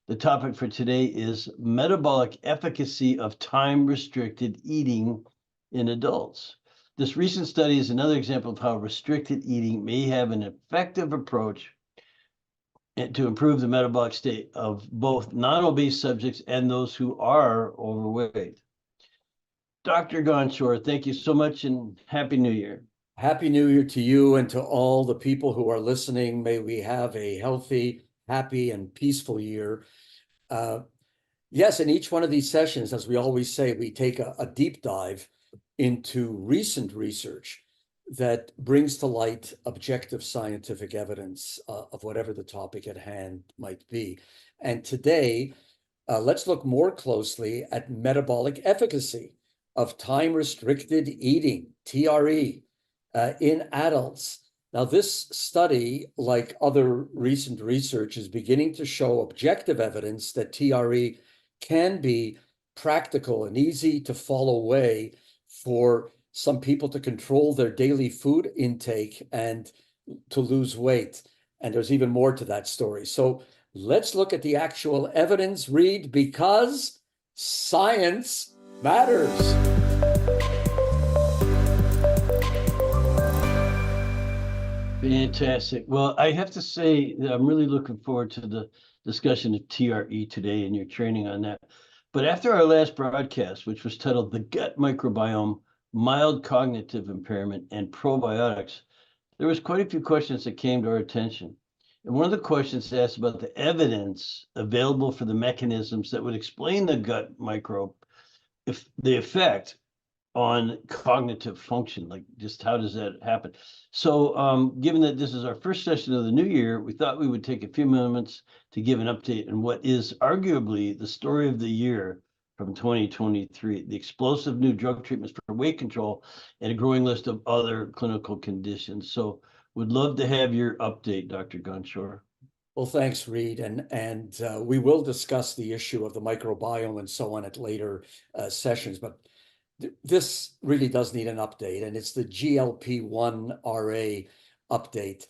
The topic for today is metabolic efficacy of time-restricted eating in adults. This recent study is another example of how restricted eating may have an effective approach to improve the metabolic state of both non-obese subjects and those who are overweight. Dr. Gonshor, thank you so much and Happy New Year. Happy New Year to you and to all the people who are listening. May we have a healthy, happy, and peaceful year. Yes, in each one of these sessions, as we always say, we take a deep dive into recent research that brings to light objective scientific evidence of whatever the topic at hand might be. And today, let's look more closely at metabolic efficacy of time-restricted eating, TRE, in adults. Now, this study, like other recent research, is beginning to show objective evidence that TRE can be practical and easy to follow way for some people to control their daily food intake and to lose weight. And there's even more to that story. So let's look at the actual evidence, Reed, because science matters. Fantastic. Well, I have to say that I'm really looking forward to the discussion of TRE today and your training on that. But after our last broadcast, which was titled The Gut Microbiome, Mild Cognitive Impairment, and Probiotics, there was quite a few questions that came to our attention. And one of the questions asked about the evidence available for the mechanisms that would explain the gut microbe, if the effect on cognitive function, like just how does that happen? So given that this is our first session of the new year, we thought we would take a few moments to give an update on what is arguably the story of the year from 2023, the explosive new drug treatments for weight control and a growing list of other clinical conditions. So would love to have your update, Dr. Gonshor. Well, thanks, Reed. And we will discuss the issue of the microbiome and so on at later sessions, but this really does need an update, and it's the GLP-1 RA update.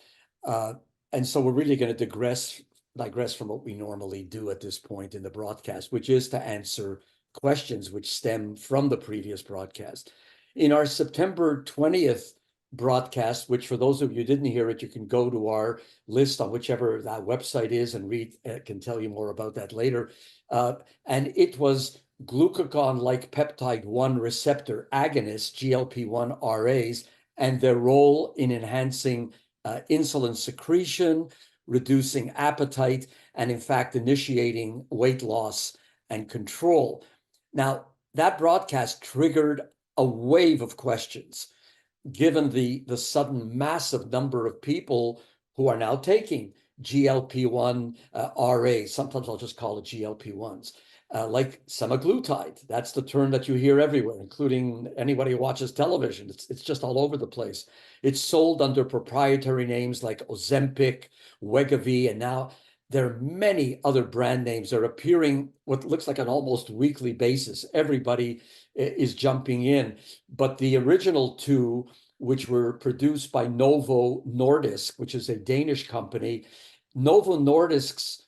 And so we're really going to digress from what we normally do at this point in the broadcast, which is to answer questions which stem from the previous broadcast. In our September 20th broadcast, which for those of you who didn't hear it, you can go to our list on whichever that website is, and Reed can tell you more about that later. And it was glucagon-like peptide-1 receptor agonists, GLP-1 RAs, and their role in enhancing insulin secretion, reducing appetite, and in fact, initiating weight loss and control. Now, that broadcast triggered a wave of questions, given the sudden massive number of people who are now taking GLP-1 RAs. Sometimes I'll just call it GLP-1s. Like semaglutide. That's the term that you hear everywhere, including anybody who watches television. It's just all over the place. It's sold under proprietary names like Ozempic, Wegovy, and now there are many other brand names that are appearing what looks like an almost weekly basis. Everybody is jumping in. But the original two, which were produced by Novo Nordisk, which is a Danish company, Novo Nordisk's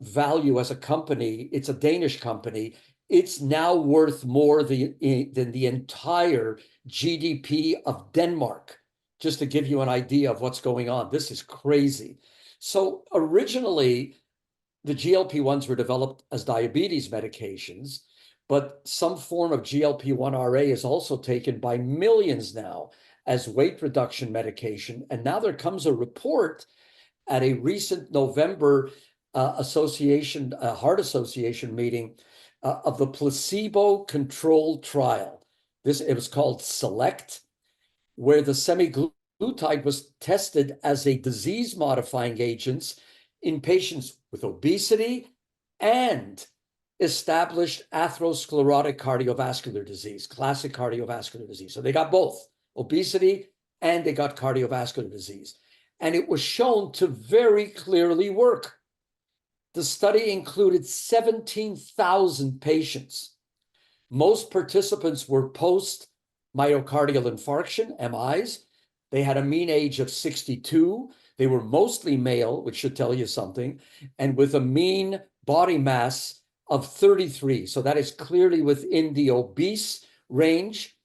value as a company, it's a Danish company, it's now worth more than the entire GDP of Denmark, just to give you an idea of what's going on. This is crazy. So originally, the GLP-1s were developed as diabetes medications, but some form of GLP-1 RA is also taken by millions now as weight reduction medication. And now there comes a report at a recent November Heart Association meeting of the placebo-controlled trial. It was called SELECT, where the semaglutide was tested as a disease-modifying agent in patients with obesity and established atherosclerotic cardiovascular disease, classic cardiovascular disease. So they got both obesity and they got cardiovascular disease. And it was shown to very clearly work. The study included 17,000 patients. Most participants were post-myocardial infarction, MIs. They had a mean age of 62. They were mostly male, which should tell you something, and with a mean body mass of 33. So that is clearly within the obese range.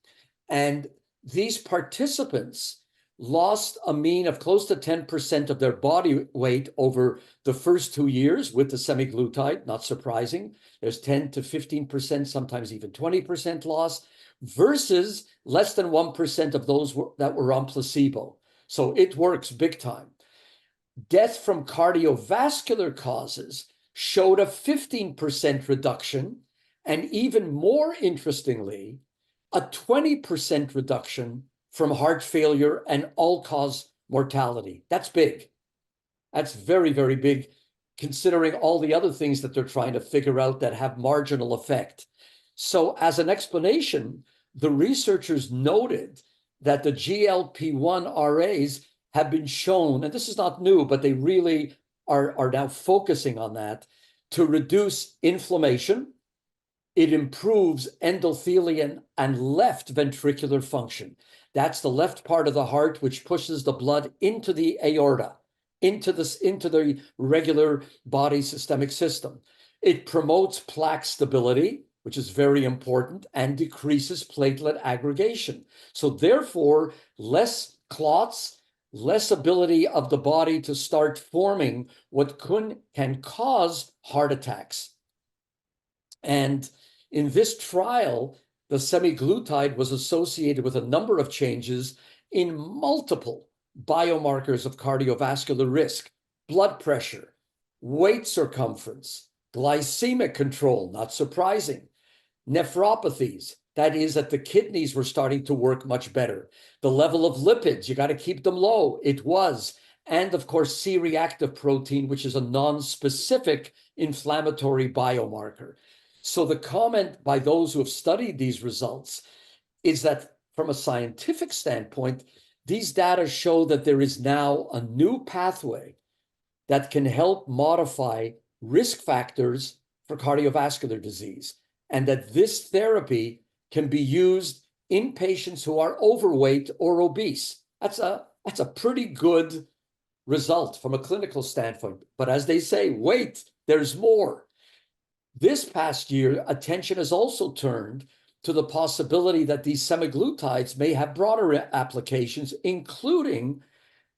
And these participants lost a mean of close to 10% of their body weight over the first 2 years with the semaglutide, not surprising. There's 10 to 15%, sometimes even 20% loss, versus less than 1% of those that were on placebo. So it works big time. Death from cardiovascular causes showed a 15% reduction, and even more interestingly, a 20% reduction from heart failure and all-cause mortality. That's big. That's very, very big, considering all the other things that they're trying to figure out that have marginal effect. So as an explanation, the researchers noted that the GLP-1 RAs have been shown, and this is not new, but they really are now focusing on that, to reduce inflammation. It improves endothelium and left ventricular function. That's the left part of the heart, which pushes the blood into the aorta, into the regular body systemic system. It promotes plaque stability, which is very important, and decreases platelet aggregation. So therefore, less clots, less ability of the body to start forming what can cause heart attacks. And in this trial, the semaglutide was associated with a number of changes in multiple biomarkers of cardiovascular risk: blood pressure, weight circumference, glycemic control, not surprising, nephropathies, that is, that the kidneys were starting to work much better, the level of lipids, you got to keep them low, it was, and of course, C-reactive protein, which is a non-specific inflammatory biomarker. So the comment by those who have studied these results is that from a scientific standpoint, these data show that there is now a new pathway that can help modify risk factors for cardiovascular disease, and that this therapy can be used in patients who are overweight or obese. That's a pretty good result from a clinical standpoint. But as they say, wait, there's more. This past year, attention has also turned to the possibility that these semaglutides may have broader applications, including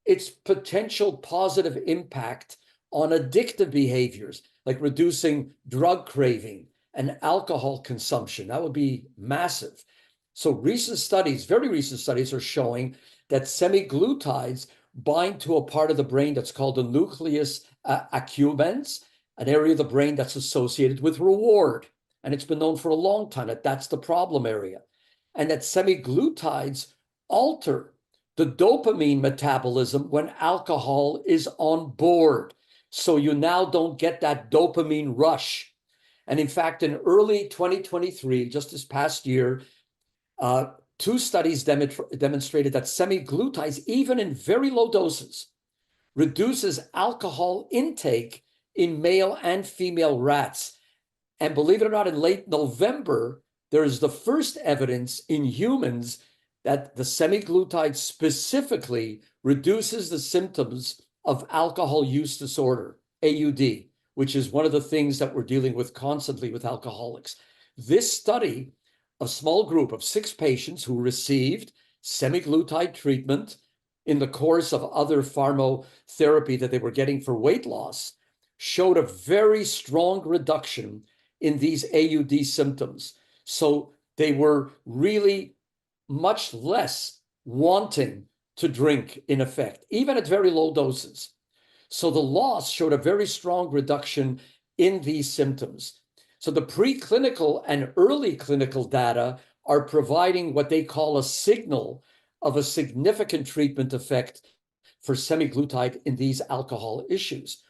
its potential positive impact on addictive behaviors, like reducing drug craving and alcohol consumption. That would be massive. So recent studies, very recent studies, are showing that semaglutides bind to a part of the brain that's called the nucleus accumbens, an area of the brain that's associated with reward. And it's been known for a long time that that's the problem area. And that semaglutides alter the dopamine metabolism when alcohol is on board. So you now don't get that dopamine rush. And in fact, in early 2023, just this past year, 2 studies demonstrated that semaglutides, even in very low doses, reduces alcohol intake in male and female rats. And believe it or not, in late November, there is the first evidence in humans that the semaglutide specifically reduces the symptoms of alcohol use disorder, AUD, which is one of the things that we're dealing with constantly with alcoholics. This study, a small group of 6 patients who received semaglutide treatment in the course of other pharmacotherapy that they were getting for weight loss, showed a very strong reduction in these AUD symptoms. So they were really much less wanting to drink, in effect, even at very low doses. So the loss showed a very strong reduction in these symptoms. So the preclinical and early clinical data are providing what they call a signal of a significant treatment effect for semaglutide in these alcohol issues.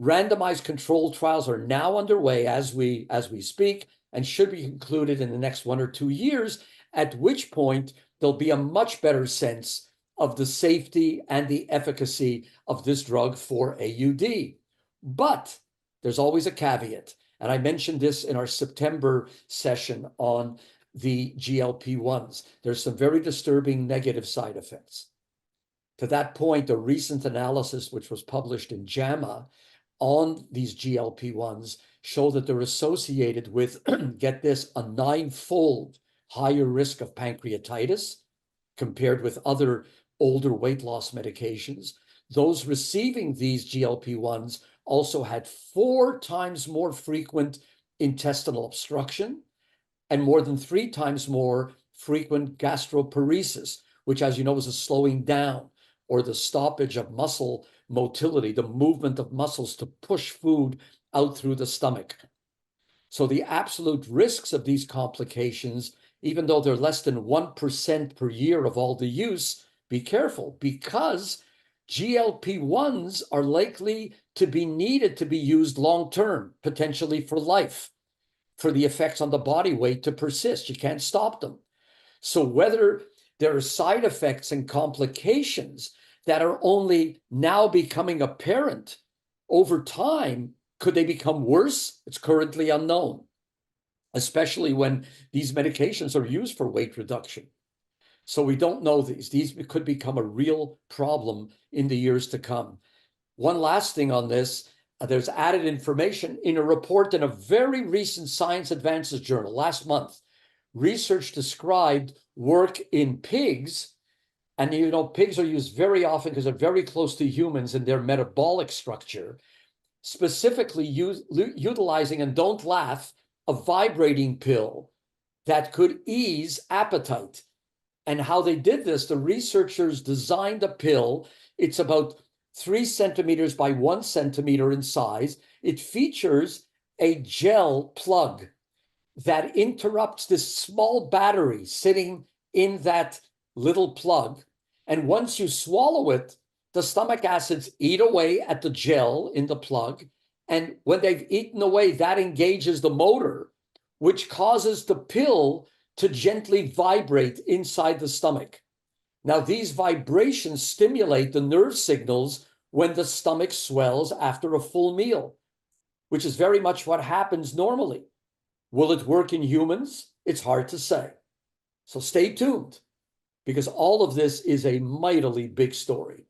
Randomized controlled trials are now underway as we speak and should be concluded in the next 1 or 2 years, at which point there'll be a much better sense of the safety and the efficacy of this drug for AUD. But there's always a caveat, and I mentioned this in our September session on the GLP-1s. There's some very disturbing negative side effects. To that point, a recent analysis, which was published in JAMA on these GLP-1s, show that they're associated with, get this, a 9-fold higher risk of pancreatitis compared with other older weight loss medications. Those receiving these GLP-1s also had 4 times more frequent intestinal obstruction and more than 3 times more frequent gastroparesis, which, as you know, is a slowing down or the stoppage of muscle motility, the movement of muscles to push food out through the stomach. So the absolute risks of these complications, even though they're less than 1% per year of all the use, be careful, because GLP-1s are likely to be needed to be used long-term, potentially for life, for the effects on the body weight to persist. You can't stop them. So whether there are side effects and complications that are only now becoming apparent over time, could they become worse? It's currently unknown, especially when these medications are used for weight reduction. So we don't know these. These could become a real problem in the years to come. One last thing on this, there's added information in a report in a very recent Science Advances journal last month. Research described work in pigs, and you know, pigs are used very often because they're very close to humans in their metabolic structure, specifically utilizing, and don't laugh, a vibrating pill that could ease appetite. And how they did this, the researchers designed a pill. It's about 3 centimeters by 1 centimeter in size. It features a gel plug that interrupts this small battery sitting in that little plug. And once you swallow it, the stomach acids eat away at the gel in the plug. And when they've eaten away, that engages the motor, which causes the pill to gently vibrate inside the stomach. Now, these vibrations stimulate the nerve signals when the stomach swells after a full meal, which is very much what happens normally. Will it work in humans? It's hard to say. So stay tuned, because all of this is a mightily big story,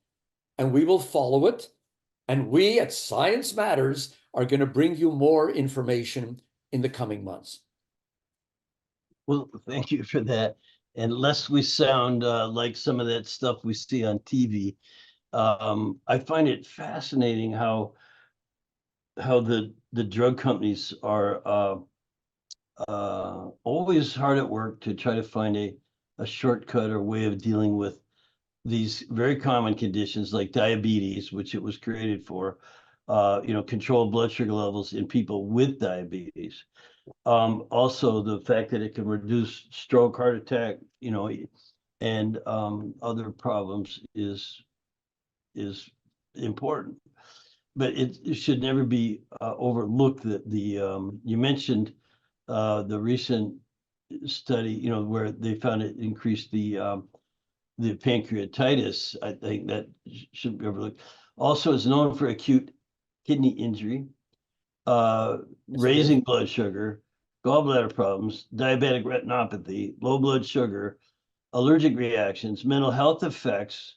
and we will follow it. And we at Science Matters are going to bring you more information in the coming months. Well, thank you for that. And lest we sound like some of that stuff we see on TV, I find it fascinating how the drug companies are always hard at work to try to find a shortcut or way of dealing with these very common conditions like diabetes, which it was created for, control blood sugar levels in people with diabetes. Also, the fact that it can reduce stroke, heart attack, and other problems is important. But it should never be overlooked that you mentioned the recent study, where they found it increased the pancreatitis. I think that shouldn't be overlooked. Also, it's known for acute kidney injury, raising blood sugar, gallbladder problems, diabetic retinopathy, low blood sugar, allergic reactions, mental health effects,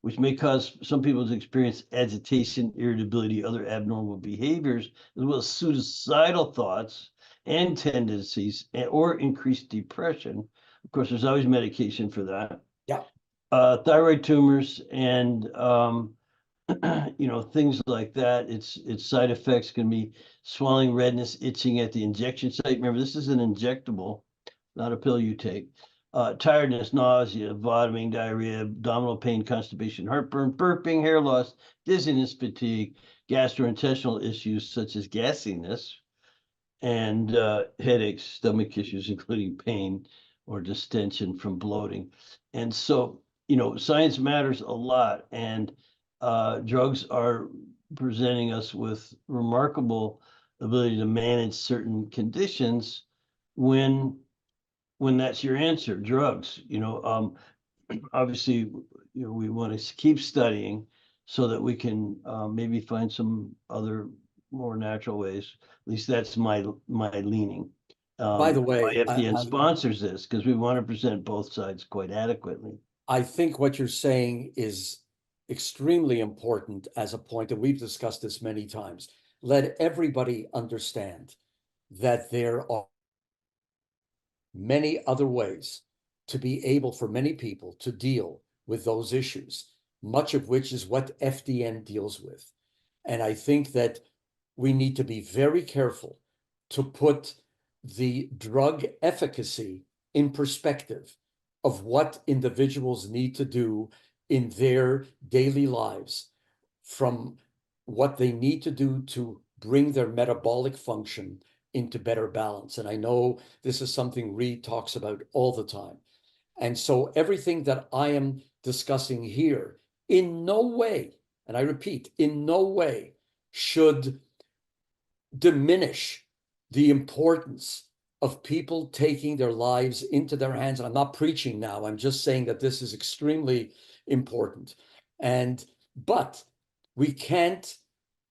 which may cause some people to experience agitation, irritability, other abnormal behaviors, as well as suicidal thoughts and tendencies, or increased depression. Of course, there's always medication for that. Yeah. Thyroid tumors and things like that. Its side effects can be swelling, redness, itching at the injection site. Remember, this is an injectable, not a pill you take. Tiredness, nausea, vomiting, diarrhea, abdominal pain, constipation, heartburn, burping, hair loss, dizziness, fatigue, gastrointestinal issues such as gasiness, and headaches, stomach issues, including pain or distension from bloating. And so, science matters a lot, and drugs are presenting us with remarkable ability to manage certain conditions when that's your answer, drugs. Obviously, we want to keep studying so that we can maybe find some other more natural ways. At least that's my leaning. By the way, FDN sponsors this because we want to present both sides quite adequately. I think what you're saying is extremely important as a point, and we've discussed this many times. let everybody understand that there are many other ways to be able for many people to deal with those issues, much of which is what FDN deals with. And I think that we need to be very careful to put the drug efficacy in perspective of what individuals need to do in their daily lives, from what they need to do to bring their metabolic function into better balance. And I know this is something Reed talks about all the time. And so everything that I am discussing here in no way, and I repeat, in no way should diminish the importance of people taking their lives into their hands. And I'm not preaching now, I'm just saying that this is extremely important. But we can't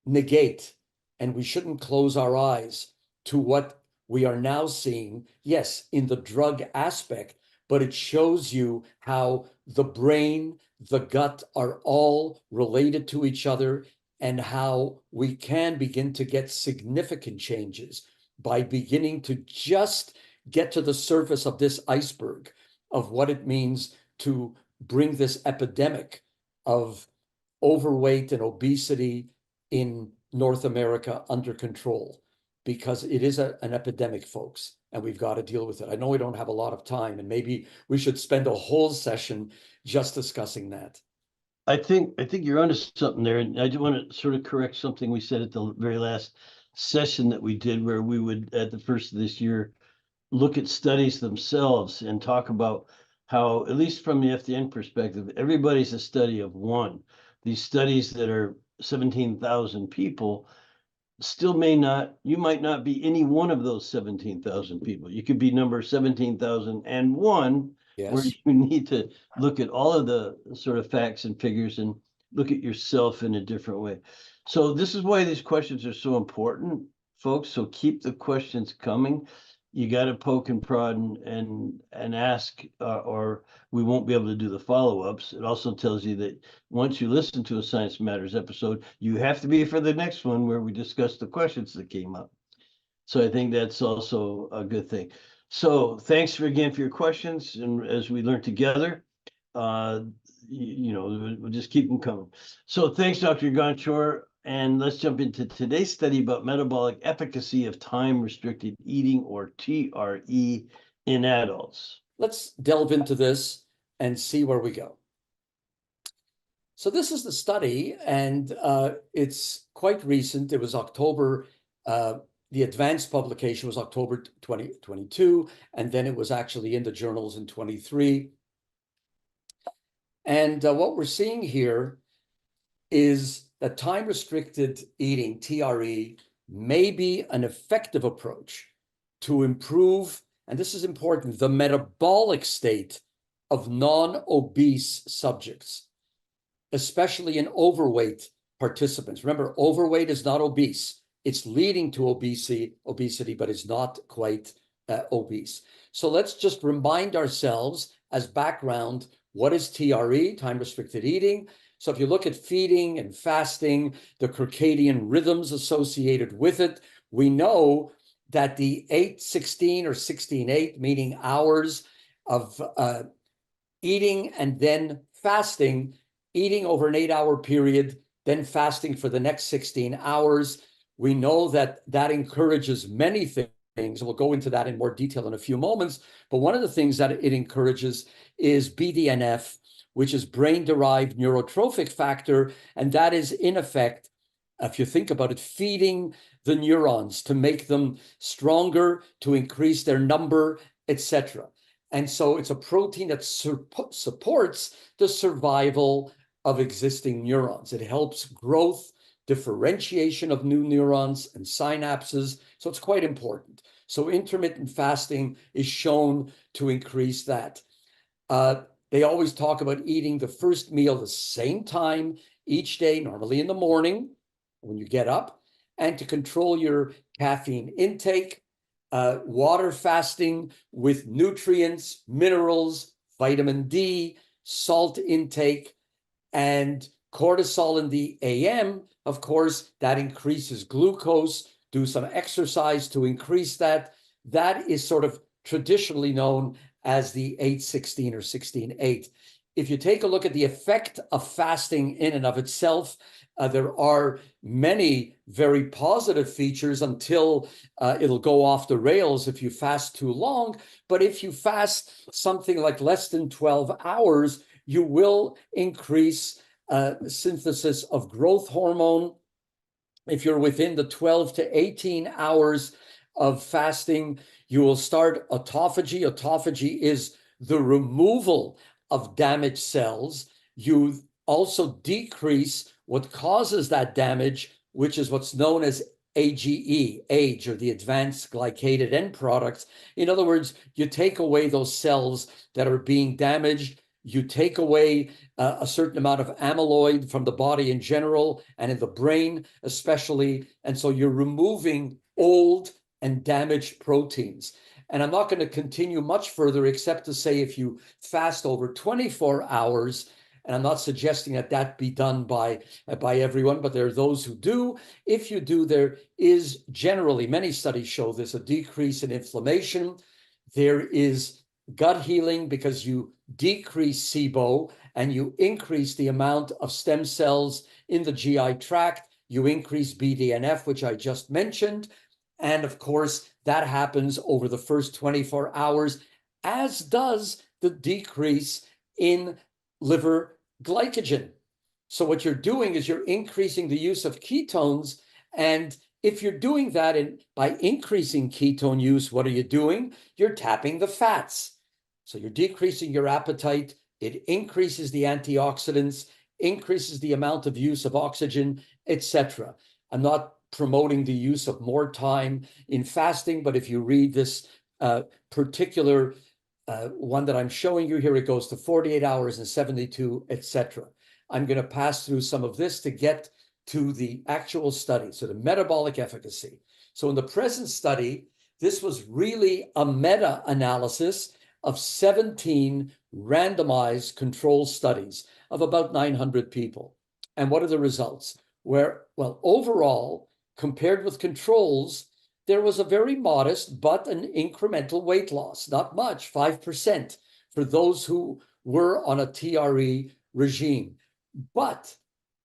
negate, and we shouldn't close our eyes to what we are now seeing, yes, in the drug aspect, but it shows you how the brain, the gut are all related to each other, and how we can begin to get significant changes by beginning to just get to the surface of this iceberg of what it means to bring this epidemic of overweight and obesity in North America under control, because it is an epidemic, folks, and we've got to deal with it. I know we don't have a lot of time, and maybe we should spend a whole session just discussing that. I think you're onto something there, and I do want to sort of correct something we said at the very last session that we did, where we would, at the first of this year, look at studies themselves and talk about how, at least from the FDN perspective, everybody's a study of one. These studies that are 17,000 people still you might not be any one of those 17,000 people. You could be number 17,001, where Yes. you need to look at all of the sort of facts and figures and look at yourself in a different way. So this is why these questions are so important, folks. So keep the questions coming. You got to poke and prod and ask, or we won't be able to do the follow-ups. It also tells you that once you listen to a Science Matters episode, you have to be for the next one where we discuss the questions that came up. So I think that's also a good thing. So thanks again for your questions, and as we learn together, we'll just keep them coming. So thanks, Dr. Gonshor. And let's jump into today's study about metabolic efficacy of time-restricted eating, or TRE, in adults. Let's delve into this and see where we go. So this is the study, and it's quite recent. It was October, the advanced publication was October 2022, and then it was actually in the journals in 23. And what we're seeing here is that time-restricted eating, TRE, may be an effective approach to improve, and this is important, the metabolic state of non-obese subjects, especially in overweight participants. Remember, overweight is not obese. It's leading to obesity, but it's not quite obese. So let's just remind ourselves as background, what is TRE, time-restricted eating? So if you look at feeding and fasting, the circadian rhythms associated with it, we know that the 8-16 or 16-8, meaning hours of eating and then fasting, eating over an 8-hour period, then fasting for the next 16 hours. We know that that encourages many things. We'll go into that in more detail in a few moments. But one of the things that it encourages is BDNF, which is brain-derived neurotrophic factor. And that is, in effect, if you think about it, feeding the neurons to make them stronger, to increase their number, etc. And so it's a protein that supports the survival of existing neurons. It helps growth, differentiation of new neurons and synapses. So it's quite important. So intermittent fasting is shown to increase that. They always talk about eating the first meal the same time each day, normally in the morning when you get up, and to control your caffeine intake, water fasting with nutrients, minerals, vitamin D, salt intake, and cortisol in the AM of course, that increases glucose. Do some exercise to increase that. That is sort of traditionally known as the 8-16 or 16-8. If you take a look at the effect of fasting in and of itself, there are many very positive features until it'll go off the rails if you fast too long. But if you fast something like less than 12 hours, you will increase synthesis of growth hormone. If you're within the 12 to 18 hours of fasting, you will start autophagy. Autophagy is the removal of damaged cells. You also decrease what causes that damage, which is what's known as AGE, or the advanced glycated end products. In other words, you take away those cells that are being damaged. You take away a certain amount of amyloid from the body in general and in the brain especially. And so you're removing old and damaged proteins. And I'm not going to continue much further except to say if you fast over 24 hours, and I'm not suggesting that that be done by everyone, but there are those who do. If you do, there is generally, many studies show this, a decrease in inflammation. There is gut healing because you decrease SIBO and you increase the amount of stem cells in the GI tract. You increase BDNF, which I just mentioned. And of course, that happens over the first 24 hours, as does the decrease in liver glycogen. So what you're doing is you're increasing the use of ketones. And if you're doing that by increasing ketone use, what are you doing? You're tapping the fats. So you're decreasing your appetite. It increases the antioxidants, increases the amount of use of oxygen, etc. I'm not promoting the use of more time in fasting, but if you read this particular one that I'm showing you here, it goes to 48 hours and 72, etc. I'm going to pass through some of this to get to the actual study, so the metabolic efficacy. So in the present study, this was really a meta-analysis of 17 randomized control studies of about 900 people. And what are the results? Well, overall, compared with controls, there was a very modest but an incremental weight loss, not much, 5% for those who were on a TRE regime. But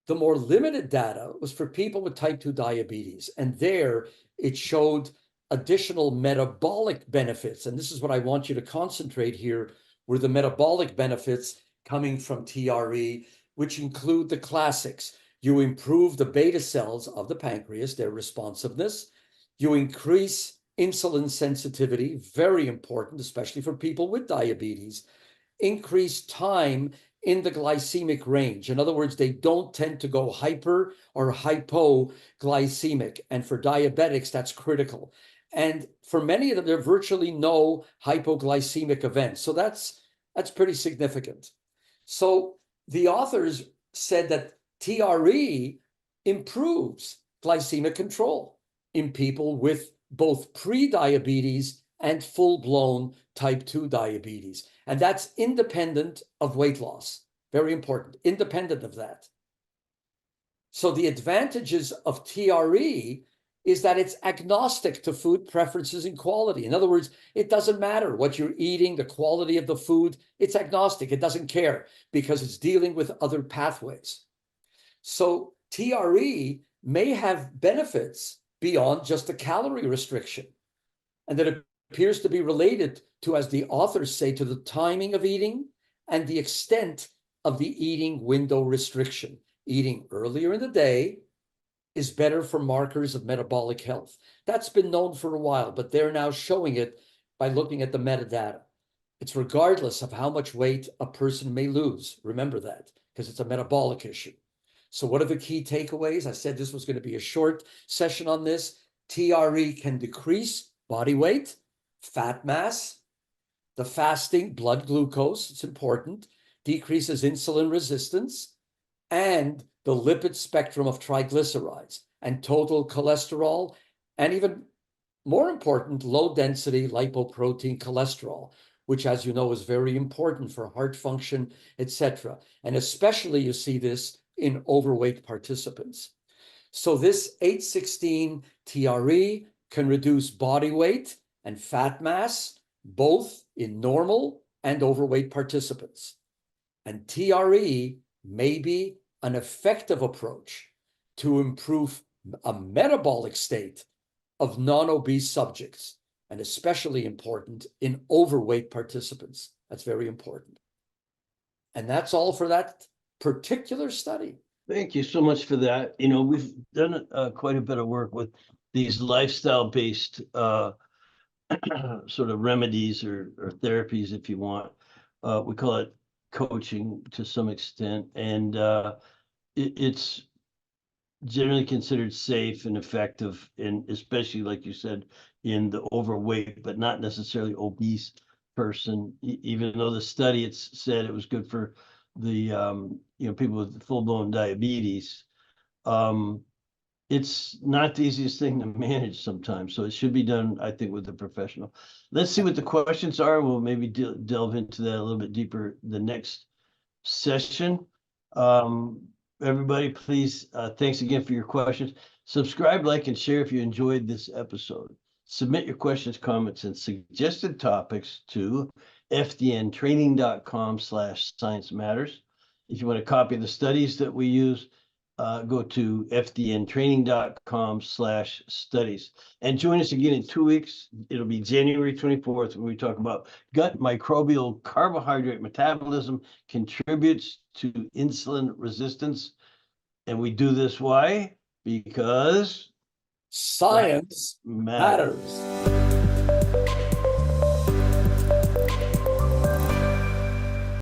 the more limited data was for people with type 2 diabetes. And there it showed additional metabolic benefits. And this is what I want you to concentrate here, were the metabolic benefits coming from TRE, which include the classics. You improve the beta cells of the pancreas, their responsiveness. You increase insulin sensitivity, very important, especially for people with diabetes. Increase time in the glycemic range. In other words, they don't tend to go hyper or hypoglycemic. And for diabetics, that's critical. And for many of them, there are virtually no hypoglycemic events. So that's pretty significant. So the authors said that TRE improves glycemic control in people with both pre-diabetes and full-blown type 2 diabetes. And that's independent of weight loss. Very important, independent of that. So the advantages of TRE is that it's agnostic to food preferences and quality. In other words, it doesn't matter what you're eating, the quality of the food. It's agnostic. It doesn't care because it's dealing with other pathways. So TRE may have benefits beyond just a calorie restriction. And that it appears to be related to, as the authors say, to the timing of eating and the extent of the eating window restriction. Eating earlier in the day is better for markers of metabolic health. That's been known for a while, but they're now showing it by looking at the metadata. It's regardless of how much weight a person may lose. Remember that, because it's a metabolic issue. So what are the key takeaways? I said this was going to be a short session on this. TRE can decrease body weight, fat mass, the fasting, blood glucose, it's important, decreases insulin resistance, and the lipid spectrum of triglycerides and total cholesterol, and even more important, low-density lipoprotein cholesterol, which, as you know, is very important for heart function, etc. And especially you see this in overweight participants. So this 816 TRE can reduce body weight and fat mass, both in normal and overweight participants. And TRE may be an effective approach to improve a metabolic state of non-obese subjects, and especially important in overweight participants. That's very important. And that's all for that particular study. Thank you so much for that. You know, we've done quite a bit of work with these lifestyle-based sort of remedies or therapies, if you want. We call it coaching to some extent, and it's generally considered safe and effective, and especially, like you said, in the overweight, but not necessarily obese person, even though the study it's said it was good for the people with full-blown diabetes. It's not the easiest thing to manage sometimes, so it should be done, I think, with a professional. Let's see what the questions are. We'll maybe delve into that a little bit deeper the next session. Everybody, please, thanks again for your questions. Subscribe, like, and share if you enjoyed this episode. Submit your questions, comments, and suggested topics to fdntraining.com/science matters. If you want a copy of the studies that we use, go to fdntraining.com/studies, and join us again in 2 weeks. It'll be January 24th when we talk about gut microbial carbohydrate metabolism contributes to insulin resistance. And we do this why? Because Science matters.